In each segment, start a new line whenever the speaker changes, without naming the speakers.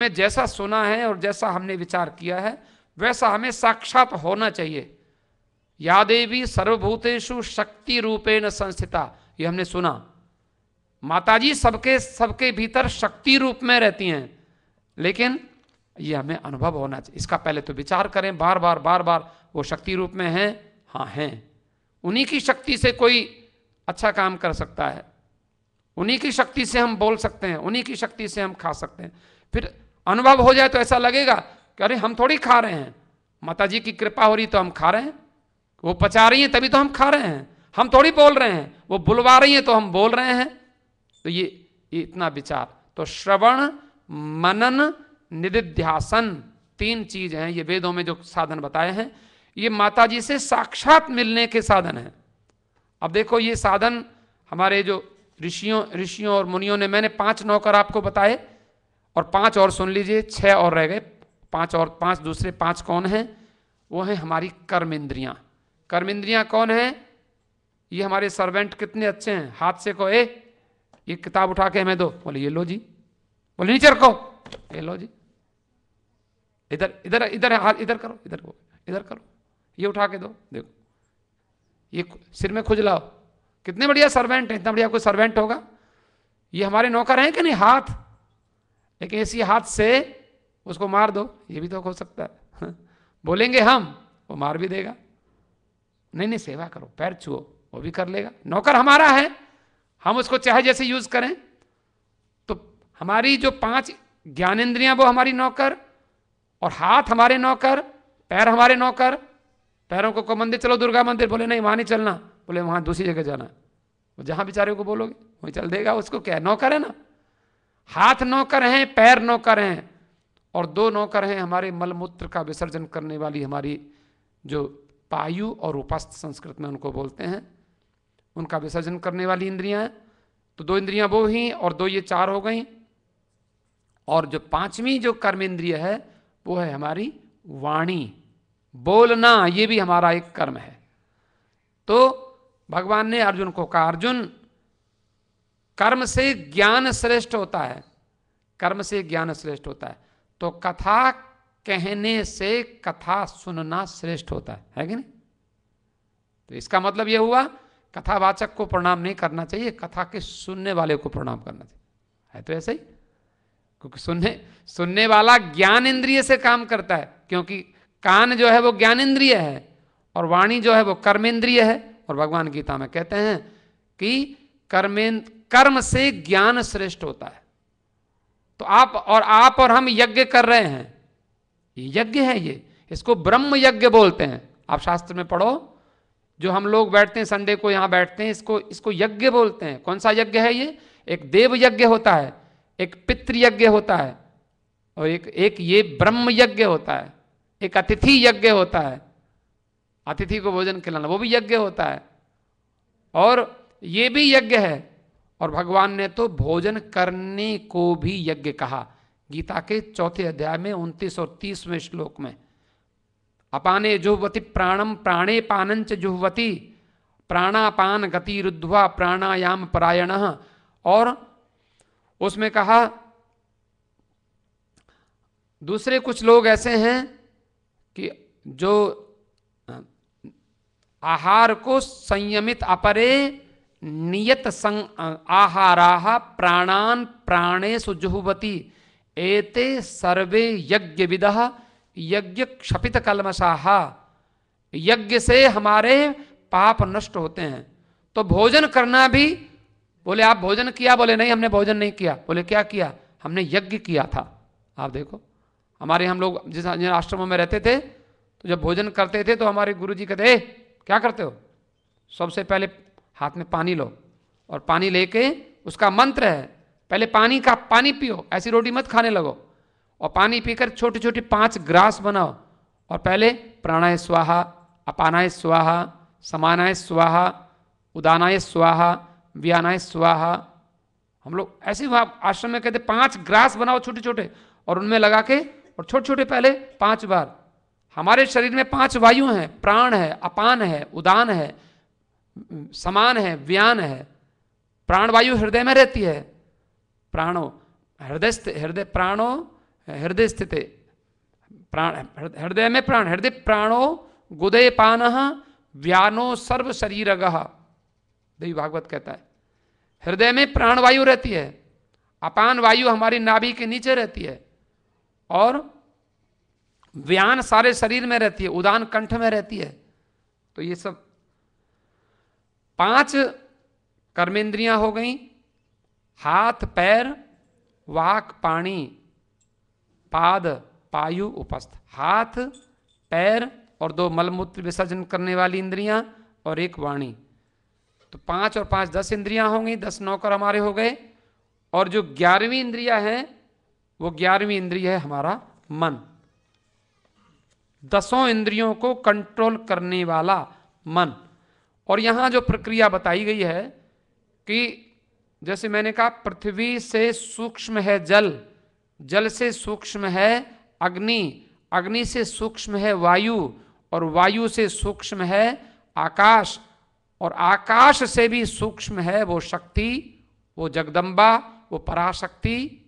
हमें जैसा सुना है और जैसा हमने विचार किया है वैसा हमें साक्षात होना चाहिए। या देवी सर्वभूतेषु शक्ति रूपेण संस्थिता, ये हमने सुना। माताजी सबके सबके भीतर शक्ति रूप में रहती हैं, लेकिन ये हमें अनुभव होना चाहिए। इसका पहले तो विचार करें, बार बार बार बार वो शक्ति रूप में हैं। हाँ हैं, उन्हीं की शक्ति से कोई अच्छा काम कर सकता है, उन्हीं की शक्ति से हम बोल सकते हैं, उन्हीं की शक्ति से हम खा सकते हैं। फिर अनुभव हो जाए तो ऐसा लगेगा कि अरे हम थोड़ी खा रहे हैं, माता जी की कृपा हो रही तो हम खा रहे हैं, वो पचा रही हैं तभी तो हम खा रहे हैं, हम थोड़ी बोल रहे हैं, वो बुलवा रही हैं तो हम बोल रहे हैं। तो ये इतना विचार, तो श्रवण मनन निदिध्यासन, तीन चीज हैं ये वेदों में जो साधन बताए हैं, ये माता जी से साक्षात मिलने के साधन हैं। अब देखो ये साधन हमारे जो ऋषियों और मुनियों ने, मैंने 5 नौकर आपको बताए और 5 और सुन लीजिए, 6 और रह गए। 5 और 5 दूसरे 5 कौन हैं? वो हैं हमारी कर्म इंद्रियां। कर्म इंद्रियां कौन है? ये हमारे सर्वेंट कितने अच्छे हैं, हाथ से को ये किताब उठा के हमें दो, बोले ये लो जी, बोले नीचे रखो, ये लो जी, इधर इधर इधर हाथ इधर करो, इधर करो, ये उठा के दो, देखो ये सिर में खुजलाओ। कितने बढ़िया सर्वेंट है, इतना बढ़िया कोई सर्वेंट होगा? ये हमारे नौकर हैं कि नहीं हाथ, लेकिन इसी हाथ से उसको मार दो, ये भी तो हो सकता है। बोलेंगे हम, वो मार भी देगा। नहीं सेवा करो, पैर छुओ, वो भी कर लेगा। नौकर हमारा है, हम उसको चाहे जैसे यूज करें। तो हमारी जो 5 ज्ञानेंद्रियां वो हमारी नौकर, और हाथ हमारे नौकर, पैर हमारे नौकर। पैरों को मंदिर चलो, दुर्गा मंदिर, बोले नहीं वहां नहीं चलना, बोले वहां दूसरी जगह जाना। वो जहां बेचारे को बोलोगे वहीं चल देगा, उसको क्या है, नौकर है ना। हाथ नौकर हैं, पैर नौकर हैं, और 2 नौकर हैं हमारे मलमूत्र का विसर्जन करने वाली हमारी जो पायु और उपस्थ संस्कृत में उनको बोलते हैं, उनका विसर्जन करने वाली इंद्रियां हैं। तो 2 इंद्रियां वो ही, और 2 ये 4 हो गई। और जो 5वीं जो कर्म इंद्रिय है वो है हमारी वाणी, बोलना, ये भी हमारा एक कर्म है। तो भगवान ने अर्जुन को कहा, अर्जुन कर्म से ज्ञान श्रेष्ठ होता है, कर्म से ज्ञान श्रेष्ठ होता है। तो कथा कहने से कथा सुनना श्रेष्ठ होता है कि नहीं? तो इसका मतलब यह हुआ कथावाचक को प्रणाम नहीं करना चाहिए, कथा के सुनने वाले को प्रणाम करना चाहिए। है तो ऐसा ही, क्योंकि सुनने वाला ज्ञान इंद्रिय से काम करता है, क्योंकि कान जो है वो ज्ञान इंद्रिय है और वाणी जो है वो कर्म इंद्रिय है। और भगवान गीता में कहते हैं कि कर्म से ज्ञान श्रेष्ठ होता है। तो आप और हम यज्ञ कर रहे हैं, ये यज्ञ है, ये इसको ब्रह्म यज्ञ बोलते हैं। आप शास्त्र में पढ़ो, जो हम लोग बैठते हैं संडे को यहां बैठते हैं, इसको यज्ञ बोलते हैं। कौन सा यज्ञ है ये? एक देव यज्ञ होता है, एक पितृ यज्ञ होता है, और एक ये ब्रह्म यज्ञ होता है, एक अतिथि यज्ञ होता है, अतिथि को भोजन खिलाना, वो भी यज्ञ होता है, और ये भी यज्ञ है। और भगवान ने तो भोजन करने को भी यज्ञ कहा। गीता के 4थे अध्याय में 29 और 30वें श्लोक में, अपाने जुह्वति प्राणम प्राणे पानंच जुह्वति प्राणापान गति रुद्ध्वा प्राणायाम परायणः। और उसमें कहा दूसरे कुछ लोग ऐसे हैं कि जो आहार को संयमित अपरे नियत आहाराः प्राणान प्राणेषु जुह्वति एते सर्वे यज्ञ विदः यज्ञ क्षपित कल्मषाः। यज्ञ से हमारे पाप नष्ट होते हैं। तो भोजन करना भी, बोले आप भोजन किया? बोले नहीं हमने भोजन नहीं किया। बोले क्या किया? हमने यज्ञ किया था। आप देखो हमारे, हम लोग जिस आश्रमों में रहते थे तो जब भोजन करते थे तो हमारे गुरुजी कहते क्या करते हो? सबसे पहले हाथ में पानी लो, और पानी लेके उसका मंत्र है, पहले पानी पियो, ऐसी रोटी मत खाने लगो, और पानी पीकर छोटी छोटी 5 ग्रास बनाओ, और पहले प्राणाय स्वाहा, अपानाय स्वाहा, समानाय स्वाहा, उदानाय स्वाहा, व्यानाय स्वाहा। हम लोग ऐसे आश्रम में कहते 5 ग्रास बनाओ छोटे छोटे, और उनमें लगा के, और छोटे छोटे पहले 5 बार। हमारे शरीर में 5 वायु हैं, प्राण है, अपान है, उदान है, समान है, व्यान है। प्राण वायु हृदय में रहती है, प्राणो हृदय प्राणो हृदय स्थित प्राण, हृदय में प्राण, हृदय प्राणो गुदे पान व्यानो सर्व शरीरगः, देवी भागवत कहता है हृदय में प्राण वायु रहती है, अपान वायु हमारी नाभि के नीचे रहती है, और व्यान सारे शरीर में रहती है, उदान कंठ में रहती है। तो ये सब 5 कर्मेंद्रियां हो गई, हाथ पैर वाक पाणी पाद पायु उपस्थ, हाथ पैर और 2 मलमूत्र विसर्जन करने वाली इंद्रियां और 1 वाणी। तो 5 और 5 10 इंद्रियां होंगी, 10 नौकर हमारे हो गए। और जो 11वीं इंद्रिया है वो 11वीं इंद्रिय है हमारा मन, 10 इंद्रियों को कंट्रोल करने वाला मन। और यहां जो प्रक्रिया बताई गई है कि जैसे मैंने कहा पृथ्वी से सूक्ष्म है जल, जल से सूक्ष्म है अग्नि, अग्नि से सूक्ष्म है वायु, और वायु से सूक्ष्म है आकाश, और आकाश से भी सूक्ष्म है वो शक्ति, वो जगदम्बा, वो पराशक्ति।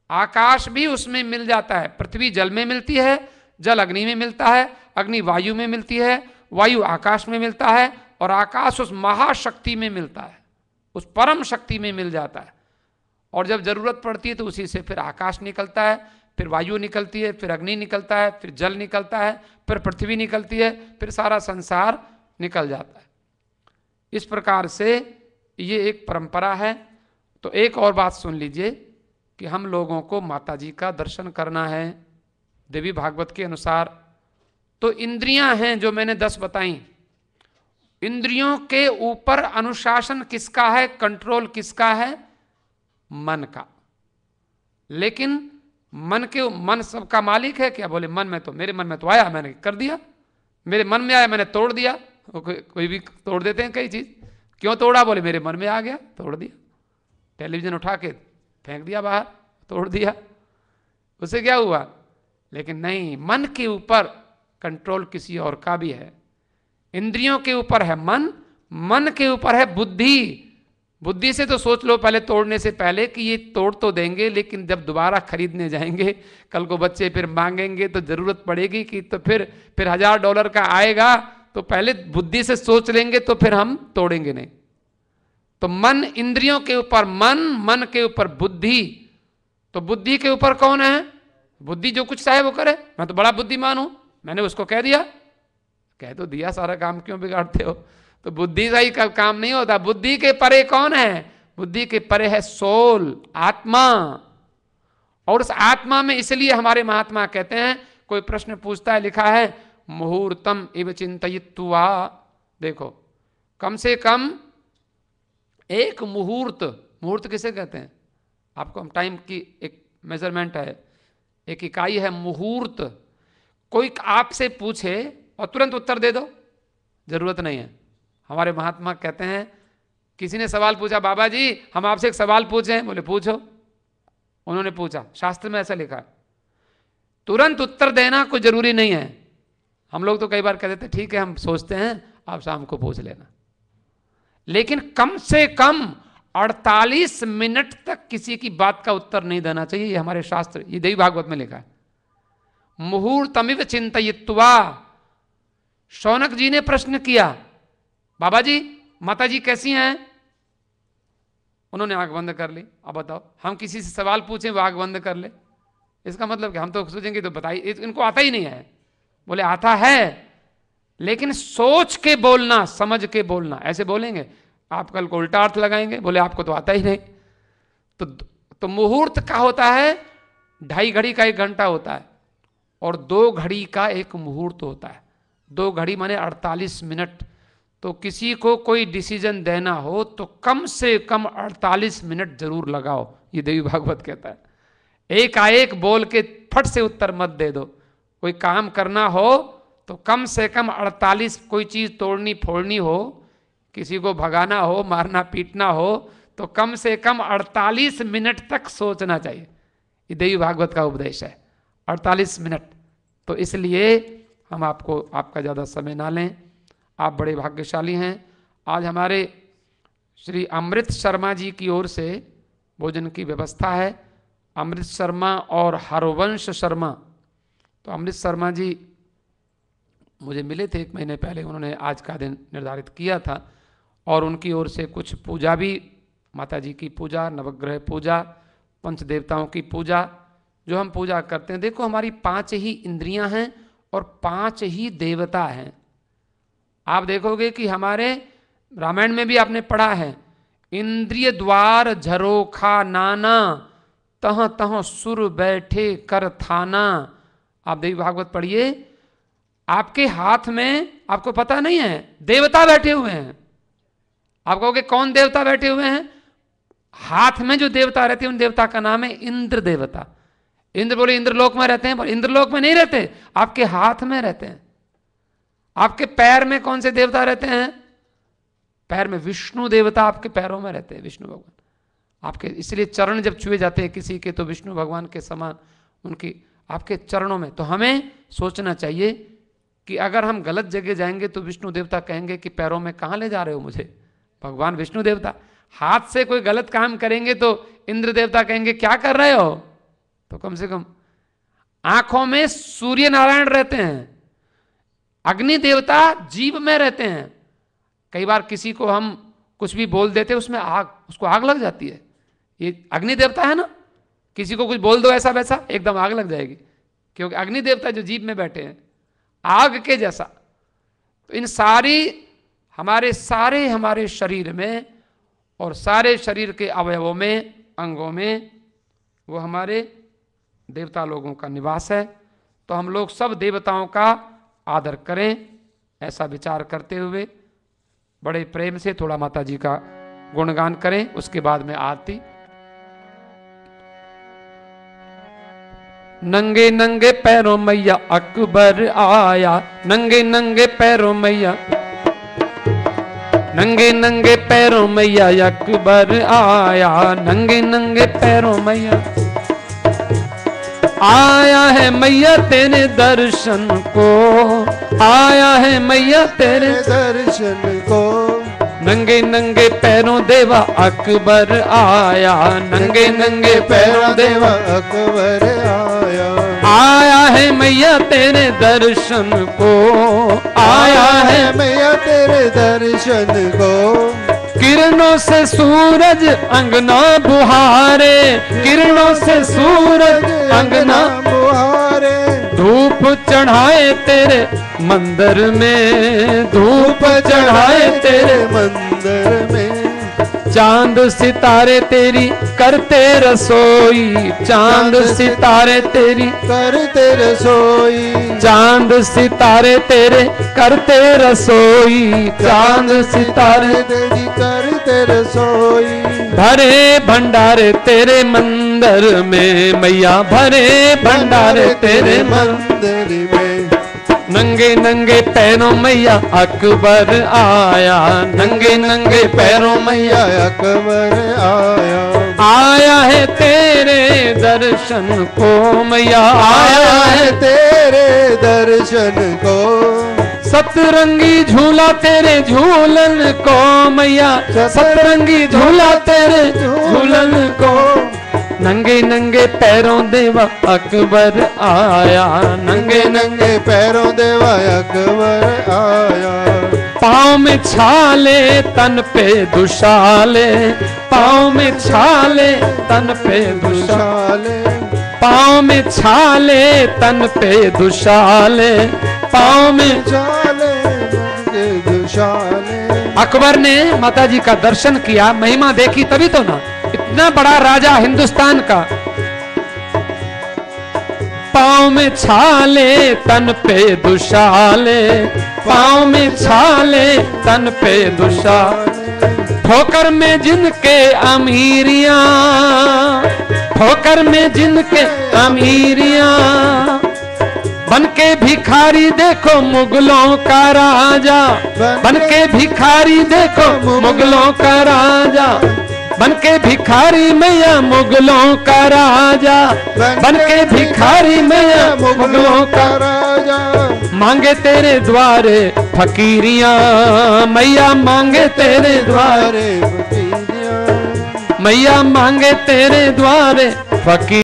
आकाश भी उसमें मिल जाता है, पृथ्वी जल में मिलती है, जल अग्नि में मिलता है, अग्नि वायु में मिलती है, वायु आकाश में मिलता है, और आकाश उस महाशक्ति में मिलता है, उस परम शक्ति में मिल जाता है। और जब जरूरत पड़ती है तो उसी से फिर आकाश निकलता है, फिर वायु निकलती है, फिर अग्नि निकलता है, फिर जल निकलता है, फिर पृथ्वी निकलती है, फिर सारा संसार निकल जाता है। इस प्रकार से ये एक परंपरा है। तो एक और बात सुन लीजिए कि हम लोगों को माता जी का दर्शन करना है देवी भागवत के अनुसार। तो इंद्रियां हैं जो मैंने 10 बताई, इंद्रियों के ऊपर अनुशासन किसका है, कंट्रोल किसका है, मन का। लेकिन मन सबका मालिक है क्या? बोले मन में तो, मेरे मन में तो आया मैंने कर दिया, मेरे मन में आया मैंने तोड़ दिया। कोई भी तोड़ देते हैं कई चीज, क्यों तोड़ा? बोले मेरे मन में आ गया तोड़ दिया। टेलीविजन उठा के फेंक दिया बाहर, तोड़ दिया, उससे क्या हुआ? लेकिन नहीं, मन के ऊपर कंट्रोल किसी और का भी है। इंद्रियों के ऊपर है मन, मन के ऊपर है बुद्धि। बुद्धि से तो सोच लो पहले तोड़ने से पहले कि ये तोड़ तो देंगे, लेकिन जब दोबारा खरीदने जाएंगे, कल को बच्चे फिर मांगेंगे तो जरूरत पड़ेगी कि, तो फिर $1000 का आएगा, तो पहले बुद्धि से सोच लेंगे तो फिर हम तोड़ेंगे नहीं। तो मन इंद्रियों के ऊपर मन, मन के ऊपर बुद्धि। तो बुद्धि के ऊपर कौन है? बुद्धि जो कुछ चाहे वो करे। मैं तो बड़ा बुद्धिमान हूं, मैंने उसको कह दिया, कह तो दिया, सारा काम क्यों बिगाड़ते हो? तो बुद्धि से ही काम नहीं होता। बुद्धि के परे कौन है? बुद्धि के परे है सोल, आत्मा। और उस आत्मा में इसलिए हमारे महात्मा कहते हैं, कोई प्रश्न पूछता है, लिखा है मुहूर्तम इव चिंतयित्वा। देखो, कम से कम एक मुहूर्त, मुहूर्त किसे कहते हैं? आपको हम टाइम की एक मेजरमेंट है, एक इकाई है मुहूर्त। कोई आपसे पूछे और तुरंत उत्तर दे दो, जरूरत नहीं है। हमारे महात्मा कहते हैं, किसी ने सवाल पूछा, बाबा जी हम आपसे एक सवाल पूछें, बोले पूछो। उन्होंने पूछा, शास्त्र में ऐसा लिखा है, तुरंत उत्तर देना कोई जरूरी नहीं है। हम लोग तो कई बार कह देते ठीक है हम सोचते हैं, आप शाम को पूछ लेना। लेकिन कम से कम 48 मिनट तक किसी की बात का उत्तर नहीं देना चाहिए। ये हमारे शास्त्र, ये देवी भागवत में लिखा है। मुहूर्तमिव चिंतयित्वा। शौनक जी ने प्रश्न किया, बाबा जी माता जी कैसी हैं? उन्होंने आंख बंद कर ली। अब बताओ, हम किसी से सवाल पूछें वो आंख बंद कर ले, इसका मतलब कि हम तो सोचेंगे तो बताइए, इनको आता ही नहीं है। बोले आता है, लेकिन सोच के बोलना, समझ के बोलना। ऐसे बोलेंगे आप कल को उल्टा अर्थ लगाएंगे, बोले आपको तो आता ही नहीं। तो मुहूर्त का होता है 2.5 घड़ी का 1 घंटा होता है, और 2 घड़ी का 1 मुहूर्त होता है। 2 घड़ी माने 48 मिनट। तो किसी को कोई डिसीजन देना हो तो कम से कम 48 मिनट जरूर लगाओ, ये देवी भागवत कहता है। एकाएक बोल के फट से उत्तर मत दे दो। कोई काम करना हो तो कम से कम 48, कोई चीज तोड़नी फोड़नी हो, किसी को भगाना हो, मारना पीटना हो, तो कम से कम 48 मिनट तक सोचना चाहिए। ये देवी भागवत का उपदेश है, 48 मिनट। तो इसलिए हम आपका ज़्यादा समय ना लें, आप बड़े भाग्यशाली हैं। आज हमारे श्री अमृत शर्मा जी की ओर से भोजन की व्यवस्था है। अमृत शर्मा और हरवंश शर्मा। तो अमृत शर्मा जी मुझे मिले थे 1 महीने पहले, उन्होंने आज का दिन निर्धारित किया था और उनकी ओर से कुछ पूजा भी, माता जी की पूजा, नवग्रह पूजा, पंच देवताओं की पूजा जो हम पूजा करते हैं। देखो हमारी 5 ही इंद्रियां हैं और 5 ही देवता हैं। आप देखोगे कि हमारे रामायण में भी आपने पढ़ा है, इंद्रिय द्वार झरोखा नाना, तह तह सुर बैठे कर थाना। आप देवी भागवत पढ़िए, आपके हाथ में आपको पता नहीं है देवता बैठे हुए हैं। आप कहोगे कौन देवता बैठे हुए हैं? हाथ में जो देवता रहते हैं उन देवता का नाम है इंद्र देवता। इंद्र बोले इंद्रलोक में रहते हैं, पर इंद्रलोक में नहीं रहते, आपके हाथ में रहते हैं। आपके पैर में कौन से देवता रहते हैं? पैर में विष्णु देवता आपके पैरों में रहते हैं, विष्णु भगवान आपके। इसलिए चरण जब छुए जाते हैं किसी के तो विष्णु भगवान के समान उनकी आपके चरणों में। तो हमें सोचना चाहिए कि अगर हम गलत जगह जाएंगे तो विष्णु देवता कहेंगे कि पैरों में कहाँ ले जा रहे हो मुझे, भगवान विष्णु देवता। हाथ से कोई गलत काम करेंगे तो इंद्र देवता कहेंगे क्या कर रहे हो। तो कम से कम आंखों में सूर्य नारायण रहते हैं, अग्नि देवता जीभ में रहते हैं। कई बार किसी को हम कुछ भी बोल देते उसमें आग, उसको आग लग जाती है, ये अग्नि देवता है ना। किसी को कुछ बोल दो ऐसा वैसा, एकदम आग लग जाएगी, क्योंकि अग्नि देवता जो जीभ में बैठे हैं आग के जैसा। तो इन सारे हमारे शरीर में और सारे शरीर के अवयवों में, अंगों में, वो हमारे देवता लोगों का निवास है। तो हम लोग सब देवताओं का आदर करें, ऐसा विचार करते हुए बड़े प्रेम से थोड़ा माता जी का गुणगान करें, उसके बाद में आरती। नंगे नंगे पैरों मैया अकबर आया, नंगे नंगे पैरों मैया, नंगे नंगे पैरों मैया अकबर आया, नंगे नंगे पैरों मैया आया है मैया तेरे दर्शन को, आया है मैया तेरे
दर्शन को।
नंगे नंगे पैरों देवा अकबर आया, नंगे नंगे पैरों देवा
अकबर आया,
आया है मैया तेरे दर्शन को, आया है
मैया तेरे दर्शन को।
किरणों से सूरज अंगना बुहारे, किरणों से सूरज अंगना
बुहारे,
धूप चढ़ाए तेरे मंदिर में, धूप चढ़ाए तेरे
मंदिर में।
चांद सितारे तेरी करते रसोई, चांद सितारे तेरी
करते रसोई,
चांद सितारे तेरे करते रसोई, चांद सितारे
तेरी करते रसोई।
भरे भंडारे तेरे मंदिर में मैया, भरे भंडारे तेरे
मंदिर में।
नंगे नंगे पैरों मैया अकबर आया, नंगे नंगे पैरों मैया
अकबर आया,
आया है तेरे दर्शन को मैया,
आया है तेरे दर्शन को।
सतरंगी झूला तेरे झूलन को मैया, सतरंगी झूला तेरे झूलन को। नंगे नंगे पैरों देवा अकबर आया, नंगे
नंगे पैरों देवा अकबर आया।
पाँव में छाले तन पे दुशाले, पाँव में छाले तन पे दुशाले, पाँव में छाले तन पे दुशाले, पाँव में
छाले दुशाले।
अकबर ने माता जी का दर्शन किया, महिमा देखी तभी तो ना, इतना बड़ा राजा हिंदुस्तान का। पाँव में छाले तन पे दुशाले, पाँव में छाले तन पे दुशाले। ठोकर में जिनके अमीरियां, ठोकर में जिनके अमीरियां, बनके भिखारी देखो मुगलों का राजा, बनके भिखारी देखो मुगलों का राजा, बनके भिखारी मैया मुगलों का राजा, बनके भिखारी मैया मुगलों का राजा। मांगे तेरे द्वारे फकीरियां मैया, मांगे तेरे द्वारे, मैया मांगे तेरे द्वारे फकीर।